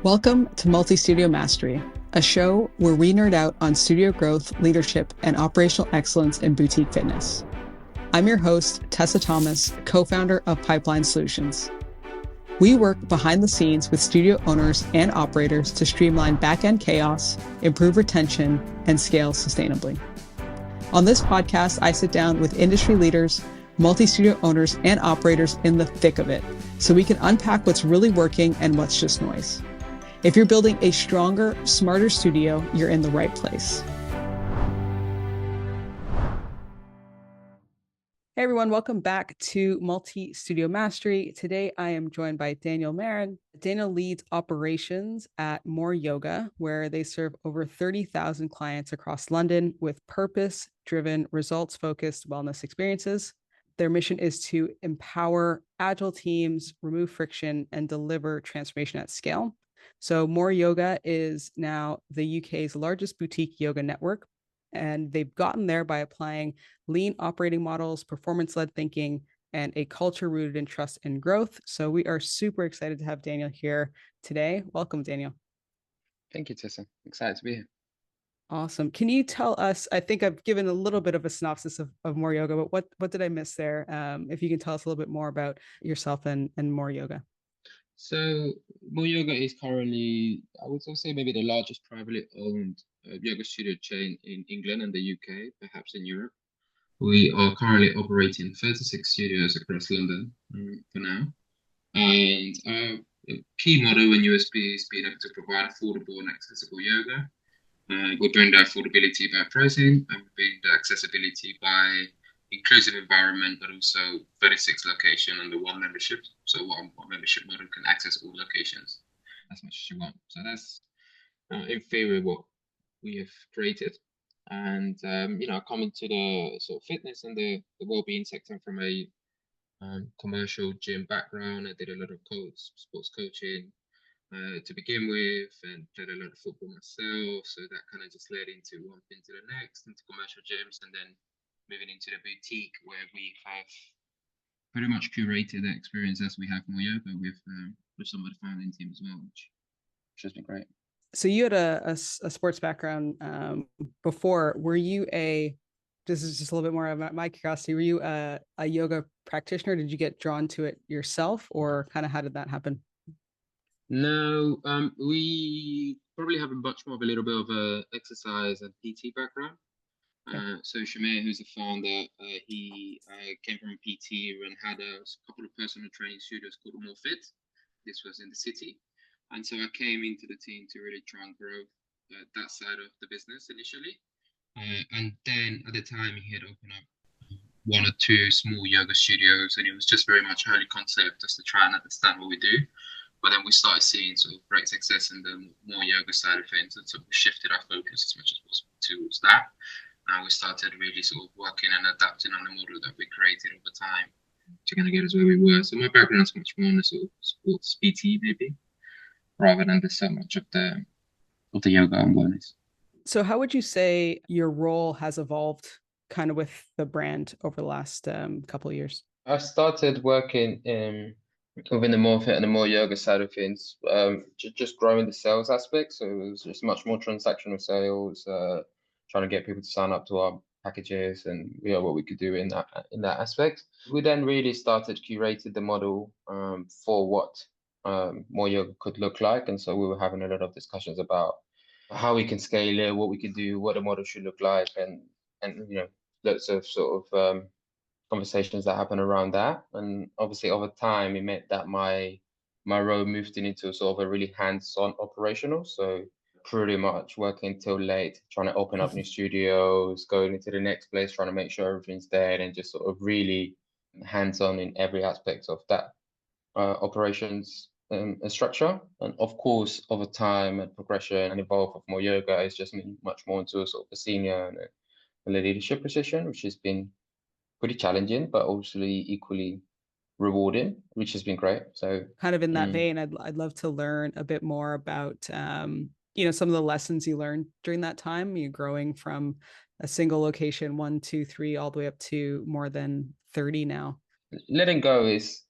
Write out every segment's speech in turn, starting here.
Welcome to Multi-Studio Mastery, a show where we nerd out on studio growth, leadership, and operational excellence in boutique fitness. I'm your host, Tessa Thomas, co-founder of Pipeline Solutions. We work behind the scenes with studio owners and operators to streamline back-end chaos, improve retention, and scale sustainably. On this podcast, I sit down with industry leaders, multi-studio owners, and operators in the thick of it, so we can unpack what's really working and what's just noise. If you're building a stronger, smarter studio, you're in the right place. Hey everyone, welcome back to Multi-Studio Mastery. Today I am joined by Daniel Marin. Daniel leads operations at MoreYoga, where they serve over 30,000 clients across London with purpose-driven, results-focused wellness experiences. Their mission is to empower agile teams, remove friction, and deliver transformation at scale. So MoreYoga is now the UK's largest boutique yoga network, and they've gotten there by applying lean operating models, performance-led thinking, and a culture rooted in trust and growth. So we are super excited to have Daniel here today. Welcome, Daniel. Thank you, Tessa. Excited to be here. Awesome. Can you tell us, I think I've given a little bit of a synopsis of MoreYoga, but what did I miss there? If you can tell us a little bit more about yourself and MoreYoga. So MoreYoga is currently, I would say, maybe the largest privately owned yoga studio chain in England and the UK, perhaps in Europe. We are currently operating 36 studios across London for now. And our key motto and USP is being able to provide affordable and accessible yoga. We bring the affordability by pricing, and we bring the accessibility by inclusive environment, but also 36 location under one membership. So one membership model can access all locations as much as you want. So that's in theory what we have created. And coming to the sort of fitness and the well-being sector from a commercial gym background, I did a lot of sports coaching to begin with, and played a lot of football myself. So that kind of just led into one thing to the next, into commercial gyms, and then moving into the boutique, where we have pretty much curated the experience as we have MoreYoga with some of the founding team as well, which has been great. So you had a sports background before. Were you this is just a little bit more of my curiosity, were you a yoga practitioner? Did you get drawn to it yourself, or kind of how did that happen? No, we probably have a much more of a little bit of a exercise and PT background. So Shamir, who's the founder, he came from a PT and had a couple of personal training studios called More Fit. This was in the city. And so I came into the team to really try and grow that side of the business initially. And then at the time, he had opened up one or two small yoga studios, and it was just very much early concept just to try and understand what we do. But then we started seeing sort of great success in the MoreYoga side of things, and so we shifted our focus as much as possible towards that. And we started really sort of working and adapting on the model that we created over time to kind of get us where we were. So my background is much more on the sort of sports PT maybe, rather than so much of the yoga and wellness. So how would you say your role has evolved kind of with the brand over the last couple of years? I started working within the More Fit and the MoreYoga side of things, just growing the sales aspect. So it was just much more transactional sales, trying to get people to sign up to our packages, and what we could do in that aspect. We then really started curated the model for what MoreYoga could look like, and so we were having a lot of discussions about how we can scale it, what we can do, what the model should look like, and lots of sort of conversations that happen around that. And obviously over time it meant that my role moved into sort of a really hands-on operational, so pretty much working till late, trying to open up new studios, going into the next place, trying to make sure everything's there, and just sort of really hands-on in every aspect of that operations and structure. And of course over time and progression and evolve of MoreYoga is just much more into a sort of a senior and a leadership position, which has been pretty challenging, but also equally rewarding, which has been great. So kind of in that vein, I'd love to learn a bit more about, some of the lessons you learned during that time. You growing from a single location, 1, 2, 3, all the way up to more than 30 now. Letting go is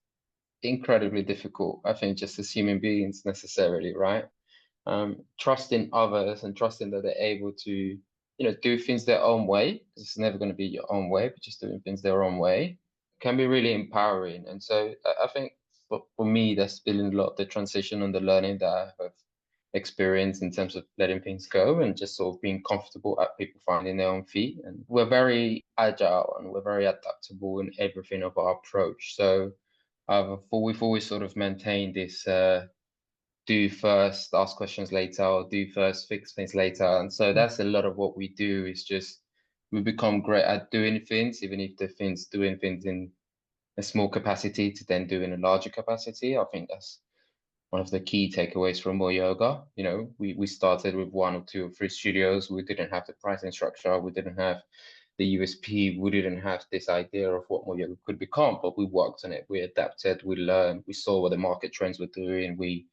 incredibly difficult, I think, just as human beings necessarily, right? trusting others and trusting that they're able to, do things their own way, because it's never going to be your own way, but just doing things their own way can be really empowering. And so I think for me, that's been a lot of the transition and the learning that I have experienced in terms of letting things go and just sort of being comfortable at people finding their own feet. And we're very agile and we're very adaptable in everything of our approach. So we've always sort of maintained this do first, ask questions later, or do first, fix things later. And so that's a lot of what we do is just we become great at doing things, even if the things doing things in a small capacity to then do in a larger capacity. I think that's one of the key takeaways from More Yoga. We started with one or two or three studios. We didn't have the pricing structure. We didn't have the USP. We didn't have this idea of what More Yoga could become, but we worked on it. We adapted. We learned. We saw what the market trends were doing. We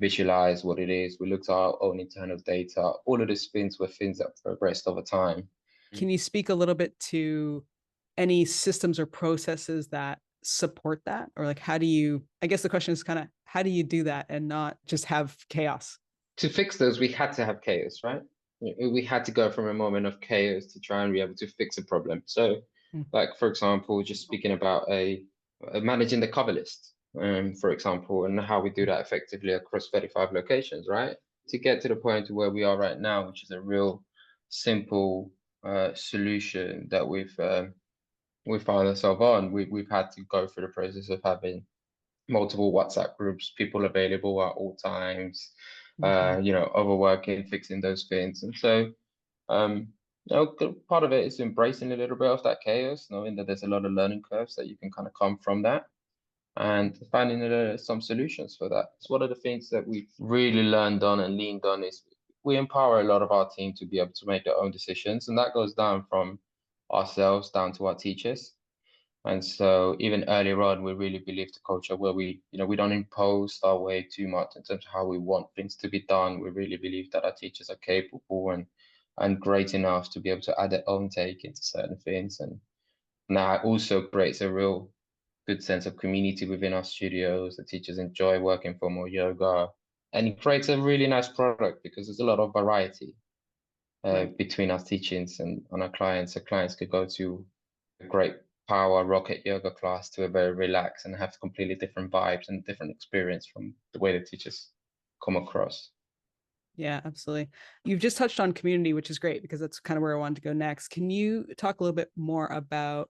visualized what it is. We looked at our own internal data. All of these things were things that progressed over time. Can you speak a little bit to any systems or processes that support that? Or like, how do you, I guess the question is kind of, how do you do that and not just have chaos? To fix those, we had to have chaos, right? We had to go from a moment of chaos to try and be able to fix a problem. So, Mm. like for example, just speaking about managing the cover list, for example, and how we do that effectively across 35 locations, right? To get to the point where we are right now, which is a real simple solution that we've found ourselves on. We've had to go through the process of having multiple WhatsApp groups, people available at all times, overworking, fixing those things. And so, part of it is embracing a little bit of that chaos, knowing that there's a lot of learning curves that you can kind of come from that and finding some solutions for that. It's one of the things that we've really learned on and leaned on is we empower a lot of our team to be able to make their own decisions. And that goes down from ourselves down to our teachers. And so even earlier on, we really believed the culture where we don't impose our way too much in terms of how we want things to be done. We really believe that our teachers are capable and great enough to be able to add their own take into certain things. And now it also creates a real good sense of community within our studios. The teachers enjoy working for More Yoga, and it creates a really nice product because there's a lot of variety Right. between our teachings and on our clients. So clients could go to a great power rocket yoga class to a very relaxed and have completely different vibes and different experience from the way the teachers come across. Yeah, absolutely. You've just touched on community, which is great because that's kind of where I wanted to go next. Can you talk a little bit more about,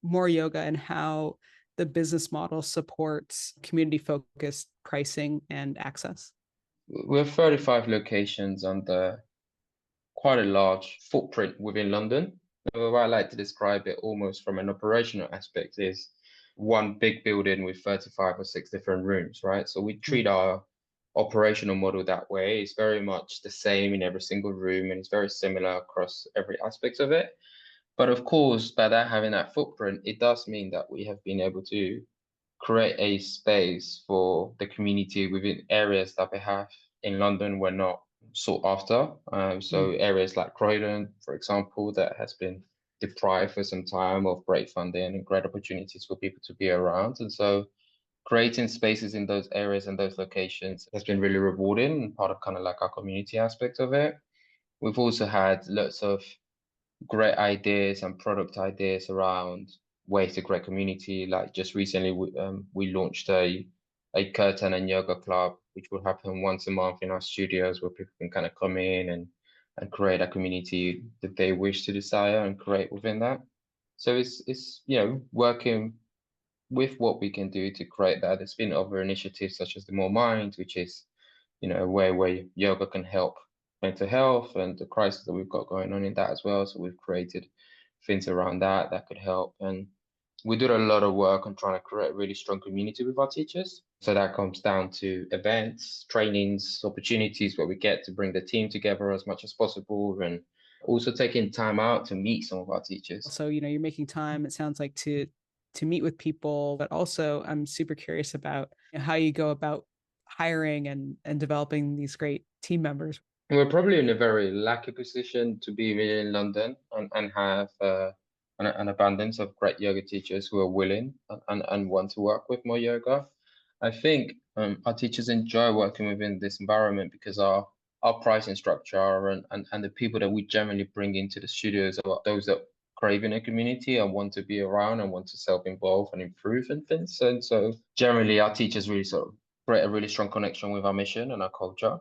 more yoga and how the business model supports community focused pricing and access? We have 35 locations under quite a large footprint within London. The way I like to describe it almost from an operational aspect is one big building with 35 or six different rooms, right? So we treat our operational model that way. It's very much the same in every single room and it's very similar across every aspect of it. But of course, by that having that footprint, it does mean that we have been able to create a space for the community within areas that we have in London were not sought after. So areas like Croydon, for example, that has been deprived for some time of great funding and great opportunities for people to be around. And so creating spaces in those areas and those locations has been really rewarding and part of kind of like our community aspect of it. We've also had lots of great ideas and product ideas around ways to create community. Like just recently, we launched a curtain and yoga club, which will happen once a month in our studios, where people can kind of come in and create a community that they wish to desire and create within that. So it's working with what we can do to create that. There's been other initiatives such as the More Mind, which is where yoga can help mental health and the crisis that we've got going on in that as well. So we've created things around that could help. And we did a lot of work on trying to create a really strong community with our teachers. So that comes down to events, trainings, opportunities where we get to bring the team together as much as possible and also taking time out to meet some of our teachers. So, you're making time, it sounds like, to meet with people, but also I'm super curious about how you go about hiring and developing these great team members. We're probably in a very lucky position to be in London and have an abundance of great yoga teachers who are willing and want to work with more yoga. I think Our teachers enjoy working within this environment because our pricing structure and the people that we generally bring into the studios are those that crave in a community and want to be around and want to self-involve and improve and things. And so generally our teachers really sort of create a really strong connection with our mission and our culture,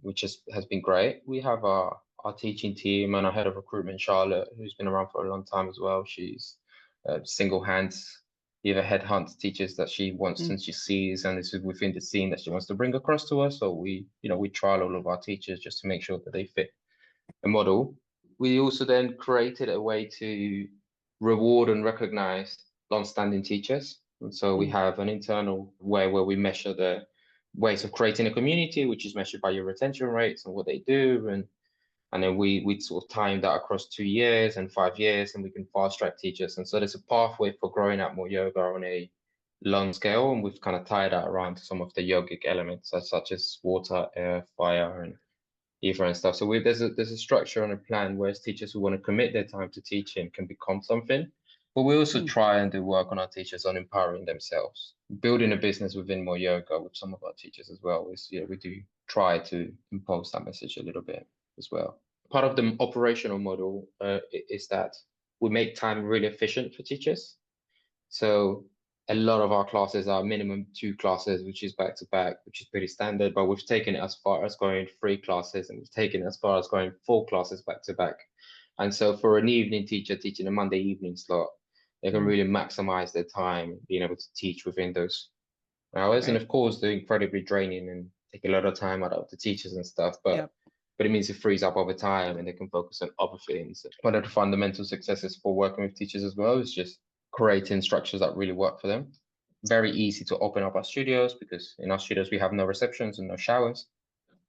which has been great. We have our teaching team and our head of recruitment, Charlotte, who's been around for a long time as well. She's single hands either headhunt teachers that she wants and she sees, and this is within the scene that she wants to bring across to us. So we trial all of our teachers just to make sure that they fit the model. We also then created a way to reward and recognize long-standing teachers. And so we have an internal way where we measure the ways of creating a community, which is measured by your retention rates and what they do. And then we sort of time that across 2 years and 5 years, and we can fast track teachers. And so there's a pathway for growing out MoreYoga on a long scale, and we've kind of tied that around some of the yogic elements, such as water, air, fire, and ether and stuff. So there's a structure and a plan, whereas teachers who want to commit their time to teaching can become something. But we also try and do work on our teachers on empowering themselves, building a business within MoreYoga with some of our teachers as well. We do try to impose that message a little bit as well. Part of the operational model is that we make time really efficient for teachers. So a lot of our classes are minimum 2 classes, which is back to back, which is pretty standard, but we've taken it as far as going 3 classes, and we've taken it as far as going 4 classes back to back. And so for an evening teacher teaching a Monday evening slot, they can really maximize their time being able to teach within those hours. And of course, they're incredibly draining and take a lot of time out of the teachers and stuff, but it means it frees up over time and they can focus on other things. One of the fundamental successes for working with teachers as well is just creating structures that really work for them. Very easy to open up our studios, because in our studios we have no receptions and no showers,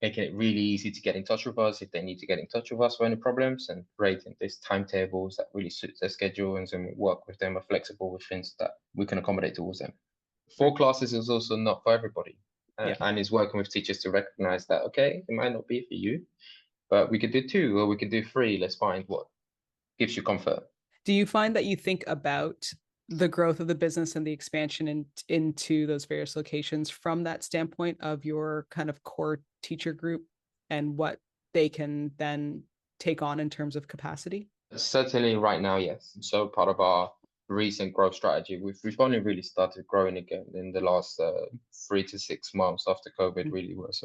making it really easy to get in touch with us if they need to get in touch with us for any problems, and creating these timetables that really suits their schedules, and we work with them, are flexible with things that we can accommodate towards them. 4 classes is also not for everybody, and is working with teachers to recognize that, okay, it might not be for you, but we could do 2 or we could do 3. Let's find what gives you comfort. Do you find that you think about the growth of the business and the expansion into those various locations from that standpoint of your kind of core teacher group and what they can then take on in terms of capacity? Certainly right now, yes. So part of our recent growth strategy, we've only really started growing again in the last 3 to 6 months after COVID really was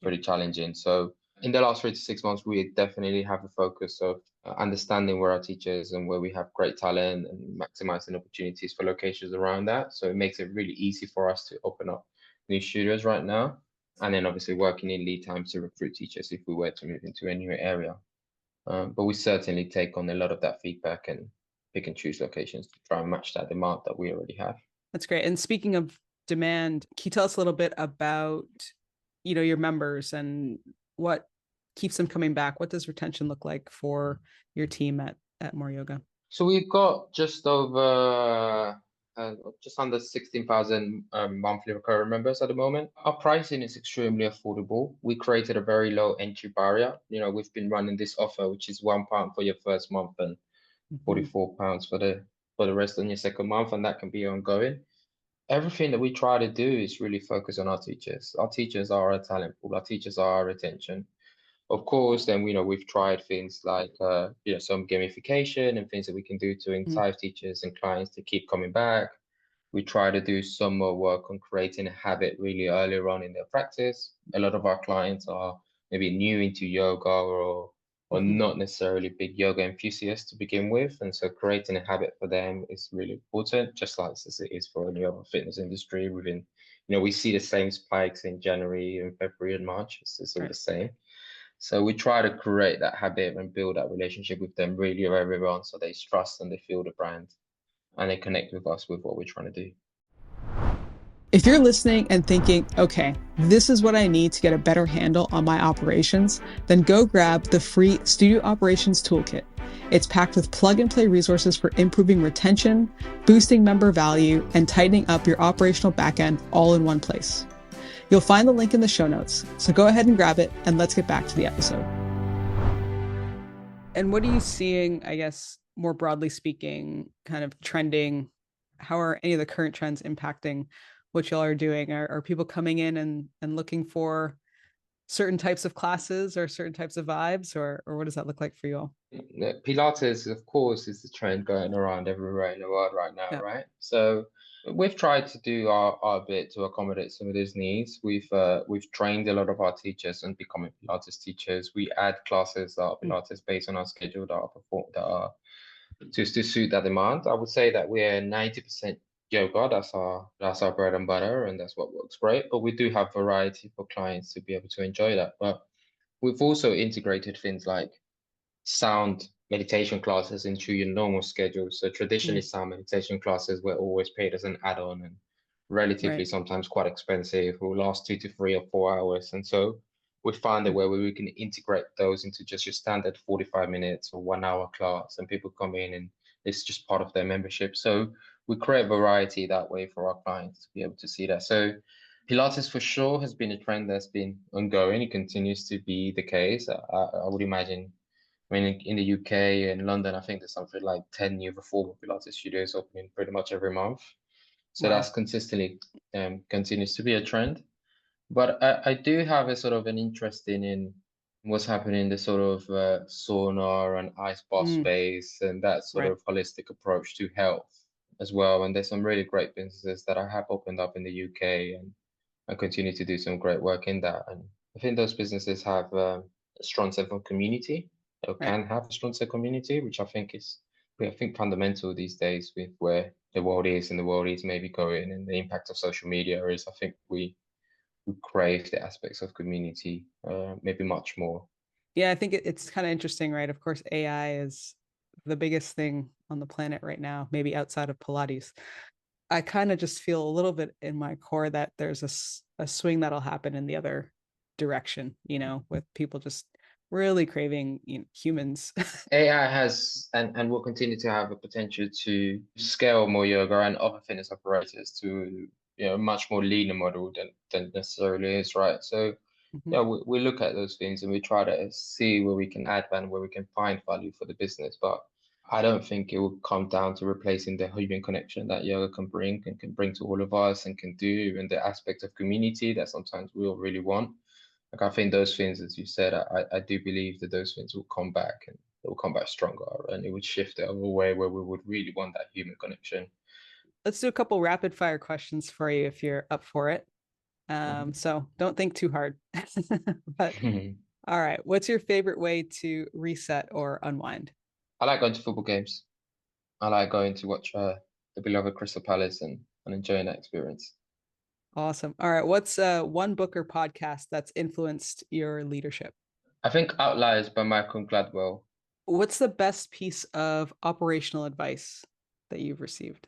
pretty challenging. So in the last 3 to 6 months, we definitely have a focus of understanding where our teachers and where we have great talent, and maximizing opportunities for locations around that. So it makes it really easy for us to open up new studios right now. And then obviously working in lead times to recruit teachers if we were to move into a new area. But we certainly take on a lot of that feedback and pick and choose locations to try and match that demand that we already have. That's great. And speaking of demand, can you tell us a little bit about, your members and what keeps them coming back? What does retention look like for your team at MoreYoga? So we've got just over just under 16,000 monthly recurring members at the moment. Our pricing is extremely affordable. We created a very low entry barrier. We've been running this offer, which is £1 for your first month and £44 for the rest on your second month, and that can be ongoing. Everything that we try to do is really focus on our teachers. Our teachers are our talent pool. Our teachers are our retention. Of course, then we've tried things like some gamification and things that we can do to entice teachers and clients to keep coming back. We try to do some more work on creating a habit really earlier on in their practice. A lot of our clients are maybe new into yoga or not necessarily big yoga enthusiasts to begin with, and so creating a habit for them is really important, just like as it is for any other fitness industry. We see the same spikes in January and February and March. It's all the same. So we try to create that habit and build that relationship with them really early on, so they trust and they feel the brand and they connect with us with what we're trying to do. If you're listening and thinking, okay, this is what I need to get a better handle on my operations, then go grab the free Studio Operations Toolkit. It's packed with plug-and-play resources for improving retention, boosting member value, and tightening up your operational backend all in one place. You'll find the link in the show notes, so go ahead and grab it, and let's get back to the episode. And what are you seeing, I guess, more broadly speaking, kind of trending? How are any of the current trends impacting what y'all are doing? Are people coming in and looking for certain types of classes or certain types of vibes, or what does that look like for you all? Pilates, of course, is the trend going around everywhere in the world right now, Yeah. right? So we've tried to do our bit to accommodate some of those needs. We've trained a lot of our teachers and becoming Pilates teachers. We add classes that are Mm. Pilates based on our schedule that are just to suit that demand. I would say that we're 90% yoga. That's our bread and butter, and that's what works great. But we do have variety for clients to be able to enjoy that. But we've also integrated things like sound meditation classes into your normal schedule. So traditionally, Mm. sound meditation classes were always paid as an add-on and relatively Right. sometimes quite expensive, will last 2 to 3 or 4 hours. And so we find a Mm. way where we can integrate those into just your standard 45 minutes or 1 hour class, and people come in and it's just part of their membership. So we create variety that way for our clients to be able to see that. So Pilates for sure has been a trend that's been ongoing. It continues to be the case. I would imagine, I mean, in the UK and London, I think there's something like 10 new reformer Pilates studios opening pretty much every month. So that's Wow. consistently continues to be a trend. But I do have a sort of an interest in what's happening in the sort of sauna and ice bath Mm. space and that sort Right. of holistic approach to health as well. And there's some really great businesses that I have opened up in the UK and continue to do some great work in that. And I think those businesses have a strong sense of community, or Right. can have a strong sense of community, which I think fundamental these days with where the world is and the world is maybe going, and the impact of social media is. I think we crave the aspects of community maybe much more. Yeah, I think it's kind of interesting, right? Of course, AI is the biggest thing on the planet right now, maybe outside of Pilates. I kind of just feel a little bit in my core that there's a swing that'll happen in the other direction, with people just really craving, humans. AI has and will continue to have a potential to scale more yoga and other fitness operators to a much more leaner model than necessarily is, right? So Mhm. yeah, we look at those things and we try to see where we can add value, where we can find value for the business. But I don't think it will come down to replacing the human connection that yoga can bring and can bring to all of us and can do, and the aspect of community that sometimes we all really want. Like I think those things, as you said, I do believe that those things will come back and it will come back stronger, and it would shift it over a way where we would really want that human connection. Let's do a couple rapid fire questions for you if you're up for it. Mhm. So don't think too hard. But all right, what's your favorite way to reset or unwind? I like going to football games. I like going to watch the beloved Crystal Palace and enjoying that experience. Awesome. All right, what's one book or podcast that's influenced your leadership? I think Outliers by Malcolm Gladwell. What's the best piece of operational advice that you've received?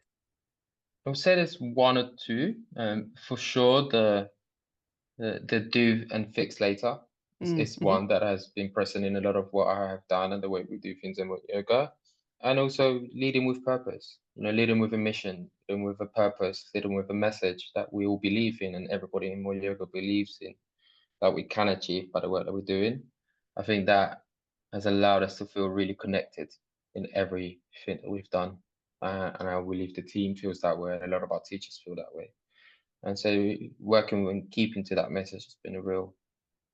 I would say there's one or two. For sure, the do and fix later is Mm-hmm. one that has been present in a lot of what I have done and the way we do things in yoga. And also leading with purpose, leading with a mission, leading with a purpose, leading with a message that we all believe in and everybody in yoga believes in, that we can achieve by the work that we're doing. I think that has allowed us to feel really connected in everything that we've done. And I believe the team feels that way, and a lot of our teachers feel that way. And so working and keeping to that message has been a real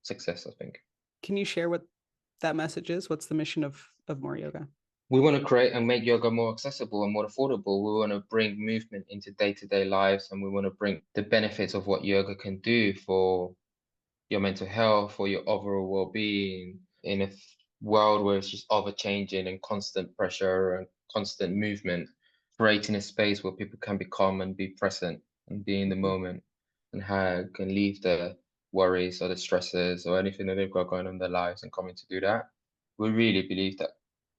success, I think. Can you share what that message is? What's the mission of More Yoga? We want to create and make yoga more accessible and more affordable. We want to bring movement into day-to-day lives, and we want to bring the benefits of what yoga can do for your mental health or your overall well-being in a world where it's just ever-changing and constant pressure and constant movement, creating a space where people can become and be present and be in the Mhm. moment and how can leave the worries or the stresses or anything that they've got going on in their lives and coming to do that. We really believe that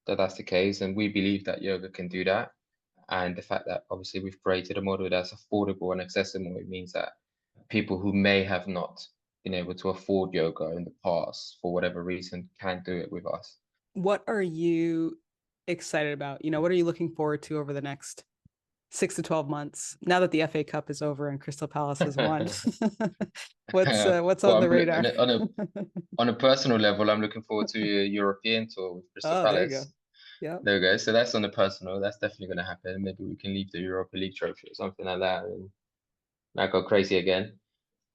that's the case, and we believe that yoga can do that. And the fact that obviously we've created a model that's affordable and accessible, it means that people who may have not been able to afford yoga in the past for whatever reason can do it with us. What are you excited about? What are you looking forward to over the next 6 to 12 months now that the FA Cup is over and Crystal Palace has won? What's Well, on the radar? on a personal level, I'm looking forward to a European tour with Crystal Oh, there you go. Palace. Yeah. There we go. So that's on the personal. That's definitely going to happen. Maybe we can leave the Europa League trophy or something like that. And now go crazy again.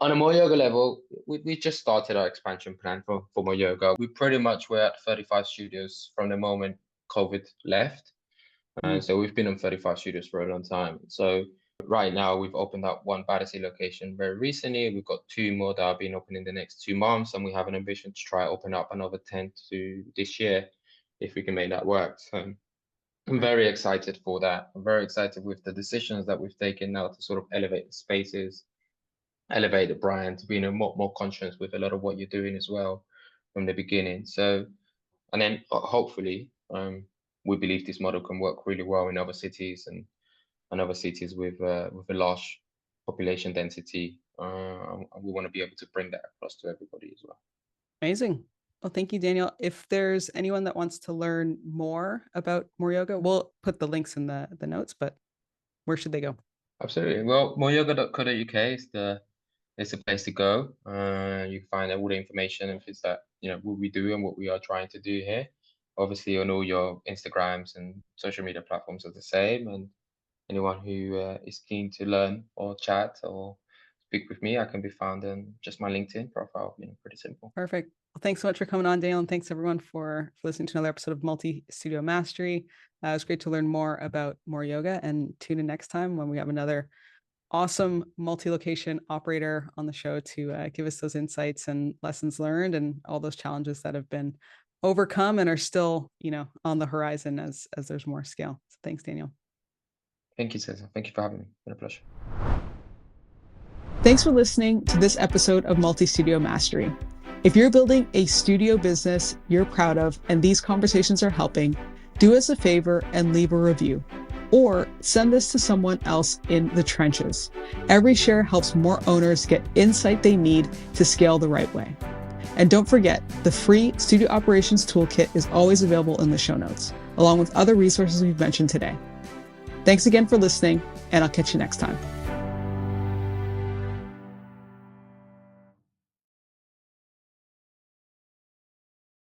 On a MoreYoga level, we just started our expansion plan for MoreYoga. We pretty much were at 35 studios from the moment COVID left. And so we've been on 35 studios for a long time. So right now we've opened up one Battersea location very recently. We've got 2 more that are being opened in the next 2 months, and we have an ambition to try open up another 10 to this year if we can make that work. So I'm very excited for that. I'm very excited with the decisions that we've taken now to sort of elevate the spaces, elevate the brand, being more conscious with a lot of what you're doing as well from the beginning. So, and then hopefully, we believe this model can work really well in other cities and other cities with a large population density. And we want to be able to bring that across to everybody as well. Amazing. Well, thank you, Daniel. If there's anyone that wants to learn more about MoreYoga, we'll put the links in the notes, but where should they go? Absolutely. Well, moreyoga.co.uk is the place to go. You can find all the information and things that what we do and what we are trying to do here. Obviously, on all your Instagrams and social media platforms are the same. And anyone who is keen to learn or chat or speak with me, I can be found on just my LinkedIn profile. Pretty simple. Perfect. Well, thanks so much for coming on, Daniel, and thanks everyone for listening to another episode of Multi-Studio Mastery. It was great to learn more about MoreYoga, and tune in next time when we have another awesome multi-location operator on the show to give us those insights and lessons learned and all those challenges that have been overcome and are still, on the horizon as there's more scale. So thanks, Daniel. Thank you, Tessa. Thank you for having me. It's been a pleasure. Thanks for listening to this episode of Multi-Studio Mastery. If you're building a studio business you're proud of and these conversations are helping, do us a favor and leave a review, or send this to someone else in the trenches. Every share helps more owners get insight they need to scale the right way. And don't forget, the free Studio Operations Toolkit is always available in the show notes, along with other resources we've mentioned today. Thanks again for listening, and I'll catch you next time.